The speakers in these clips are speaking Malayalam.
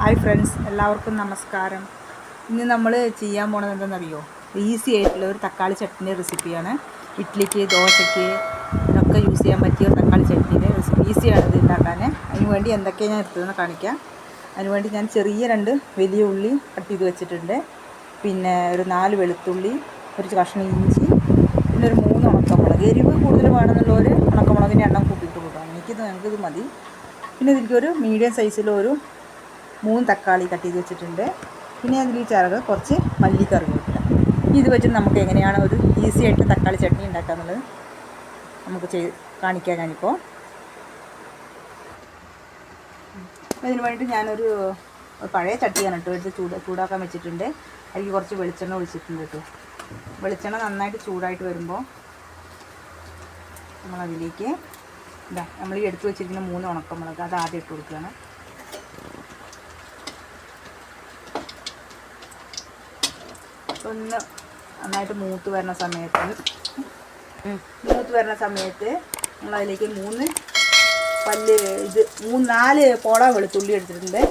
ഹായ് ഫ്രണ്ട്സ്, എല്ലാവർക്കും നമസ്കാരം. ഇന്ന് നമ്മൾ ചെയ്യാൻ പോണത് എന്താണെന്നറിയോ? ഈസി ആയിട്ടുള്ള ഒരു തക്കാളി ചട്നി റെസിപ്പിയാണ്. ഇഡ്ഡലിക്ക്, ദോശയ്ക്ക് ഒക്കെ യൂസ് ചെയ്യാൻ പറ്റിയ ഒരു തക്കാളി ചട്നീൻ്റെ റെസിപ്പി. ഈസിയാണ് ഇത് ഉണ്ടാക്കാൻ. അതിന് വേണ്ടി എന്തൊക്കെയാണ് ഞാൻ എടുത്തതെന്ന് കാണിക്കാം. അതിനുവേണ്ടി ഞാൻ ചെറിയ 2 വലിയ ഉള്ളി കട്ട് ചെയ്ത് വെച്ചിട്ടുണ്ട്. പിന്നെ ഒരു 4 വെളുത്തുള്ളി, ഒരു കഷ്ണം ഇഞ്ചി, പിന്നെ ഒരു 3 ഉണക്കമുളക്. എരിവ് കൂടുതൽ വേണമെന്നുള്ളവർ ഉണക്കമുളകിൻ്റെ എണ്ണം കൂട്ടിയിട്ട് കൊടുക്കാം. ഞങ്ങൾക്കിത് മതി. പിന്നെ ഇതിലേക്കൊരു മീഡിയം സൈസിലൊരു 3 തക്കാളി കട്ട് ചെയ്ത് വെച്ചിട്ടുണ്ട്. പിന്നെ അതിൽ ചേർക്കുക കുറച്ച് മല്ലിക്കറിവേപ്പില. ഇത് വെച്ച് നമുക്ക് എങ്ങനെയാണ് ഒരു ഈസി ആയിട്ട് തക്കാളി ചട്നി ഉണ്ടാക്കുക എന്നുള്ളത് നമുക്ക് കാണിക്കാം ഞാനിപ്പോൾ. അതിന് വേണ്ടിയിട്ട് ഞാനൊരു പഴയ ചട്ടിയാണ് എടുത്ത് ചൂടാക്കാൻ വെച്ചിട്ടുണ്ട്. അതിലേക്ക് കുറച്ച് വെളിച്ചെണ്ണ ഒഴിച്ചിട്ടുണ്ട് കേട്ടോ. വെളിച്ചെണ്ണ നന്നായിട്ട് ചൂടായിട്ട് വരുമ്പോൾ നമ്മളതിലേക്ക് നമ്മൾ ഈ എടുത്ത് വെച്ചിരിക്കുന്ന 3 ഉണക്കമുളക് അത് ആദ്യം ഇട്ട് കൊടുക്കുകയാണ്. ഒന്ന് നന്നായിട്ട് മൂത്ത് വരുന്ന സമയത്ത് നമ്മളതിലേക്ക് 4 പോള വെളുത്തുള്ളി എടുത്തിട്ടുണ്ട്.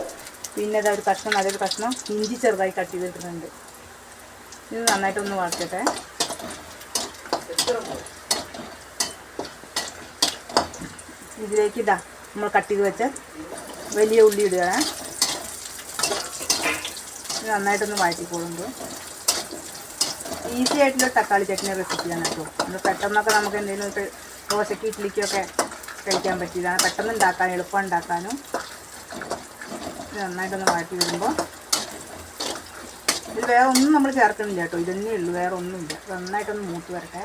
പിന്നെ അതൊരു കഷ്ണം, നല്ലൊരു കഷ്ണം ഇഞ്ചി ചെറുതായി കട്ട് ചെയ്തിട്ടുണ്ട്. ഇത് നന്നായിട്ടൊന്ന് വഴറ്റട്ടെ. ഇതിലേക്ക് നമ്മൾ കട്ട് ചെയ്ത് വെച്ച വലിയ ഉള്ളി ഇടുകയാണ്. ഇത് നന്നായിട്ടൊന്ന് വഴറ്റിക്കൊള്ളുമ്പോൾ ഈസി ആയിട്ടുള്ള തക്കാളി ചട്നി റെസിപ്പിയാണ് കേട്ടോ. അത് പെട്ടെന്നൊക്കെ നമുക്ക് എന്തെങ്കിലും ദോശയ്ക്ക് ഇഡ്ഡലിക്കൊക്കെ കഴിക്കാൻ പറ്റിയതാണ്. പെട്ടെന്ന് ഉണ്ടാക്കാനും എളുപ്പം ഉണ്ടാക്കാനും. ഇത് നന്നായിട്ടൊന്ന് വഴറ്റി വരുമ്പോൾ ഇത് വേറെ ഒന്നും നമ്മൾ ചേർക്കണില്ല കേട്ടോ. ഇതന്നെ ഉള്ളൂ, വേറെ ഒന്നുമില്ല. നന്നായിട്ടൊന്ന് മൂത്ത് വരട്ടെ.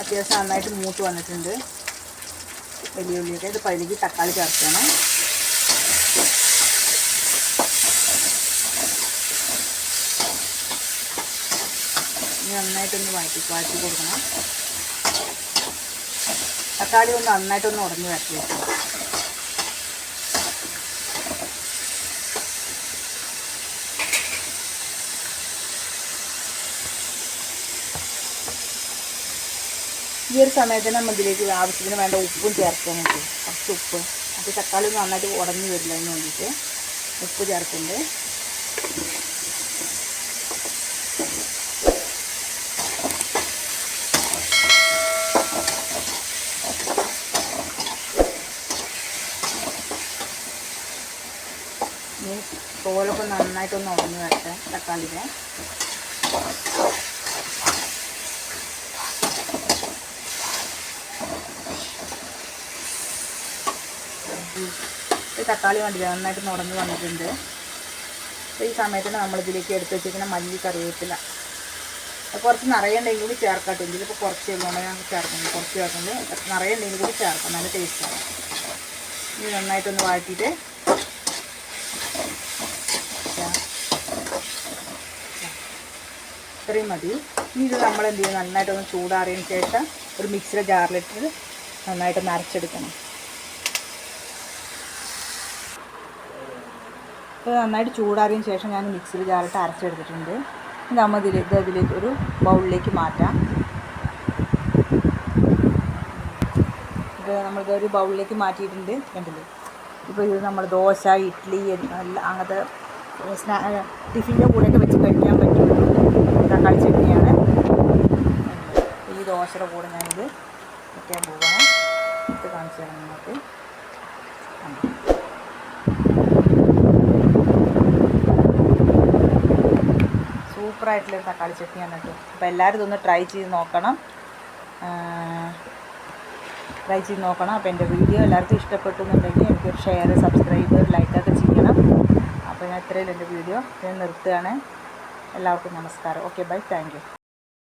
അത്യാവശ്യം നന്നായിട്ട് മൂത്ത് വന്നിട്ടുണ്ട് വലിയ ഉള്ളിയൊക്കെ. ഇത് പതിലേക്ക് തക്കാളി ചേർക്കണം. ഇനി നന്നായിട്ടൊന്ന് വഴറ്റി കൊടുക്കണം. തക്കാളി ഒന്ന് നന്നായിട്ടൊന്ന് ഉടഞ്ഞ് വരട്ടി വെക്കണം. ഈ ഒരു സമയത്ത് നമ്മൾ ഇതിലേക്ക് ആവശ്യത്തിന് വേണ്ട ഉപ്പും ചേർക്കാൻ വേണ്ടി കുറച്ച് ഉപ്പ്. അത് തക്കാളി ഒന്ന് നന്നായിട്ട് ഉടഞ്ഞു വരില്ല അതിന് വേണ്ടിയിട്ട് ഉപ്പ് ചേർക്കുന്നുണ്ട്. ഇനി തോലൊക്കെ നന്നായിട്ടൊന്ന് ഉടഞ്ഞു വരട്ടെ തക്കാളിനെ. ഈ തക്കാളി കണ്ടില്ല നന്നായിട്ട് ഉടഞ്ഞ് വന്നിട്ടുണ്ട്. അപ്പോൾ ഈ സമയത്തിന് നമ്മളിതിലേക്ക് എടുത്ത് വെച്ചിരിക്കുന്ന മല്ലി, കറിവേപ്പില കുറച്ച് നിറയുണ്ടെങ്കിൽ കൂടി ചേർക്കാട്ടോ. ഇതിലിപ്പോൾ കുറച്ച് ഉള്ളതുകൊണ്ട് ഞാൻ ചേർക്കുന്നു. കുറച്ച് ചേർക്കുന്നത് നിറയുണ്ടെങ്കിൽ കൂടി ചേർക്കാം, നല്ല ടേസ്റ്റാണ്. ഇത് നന്നായിട്ടൊന്ന് വഴറ്റിയിട്ട് ഇത്രയും മതി. ഇനി ഇത് നമ്മളെന്ത് ചെയ്യും, നന്നായിട്ടൊന്ന് ചൂടാറിയതിന് ശേഷം ഒരു മിക്സിയുടെ ജാറിലിട്ട് നന്നായിട്ടൊന്ന് അരച്ചെടുക്കണം. ഇത് നന്നായിട്ട് ചൂടാറിയതിന് ശേഷം ഞാൻ മിക്സിയിൽ ജാറിട്ട് അരച്ചെടുത്തിട്ടുണ്ട്. നമ്മൾ ഇതിലേക്ക് ഒരു ബൗളിലേക്ക് മാറ്റാം. ഇത് നമ്മളിതൊരു ബൗളിലേക്ക് മാറ്റിയിട്ടുണ്ട്. കണ്ടില്ലേ? ഇപ്പോൾ ഇത് നമ്മൾ ദോശ, ഇഡ്ഡലി അങ്ങനത്തെ ടിഫിൻ്റെ കൂടെയൊക്കെ വെച്ച് കഴിക്കാൻ പറ്റും തക്കാളി ചട്നിയാണ്. ഈ ദോശയുടെ കൂടെ ഞാനിത് വയ്ക്കാൻ പോവുകയാണ്. ഇത് കാണിച്ചു തരാം നിങ്ങൾക്ക്. സൂപ്പറായിട്ടുള്ളൊരു തക്കാളി ചട്നിയാണ് കേട്ടോ. അപ്പോൾ എല്ലാവരും ഇതൊന്ന് ട്രൈ ചെയ്ത് നോക്കണം. അപ്പോൾ എൻ്റെ വീഡിയോ എല്ലാവർക്കും ഇഷ്ടപ്പെട്ടു എന്നുണ്ടെങ്കിൽ എനിക്കൊരു ഷെയർ, സബ്സ്ക്രൈബ്, ലൈക്കൊക്കെ ചെയ്യണം. അപ്പോൾ ഞാൻ ഇത്രയും എൻ്റെ വീഡിയോ ഞാൻ നിർത്തുകയാണ്. എല്ലാവർക്കും നമസ്കാരം. Okay, bye, thank U.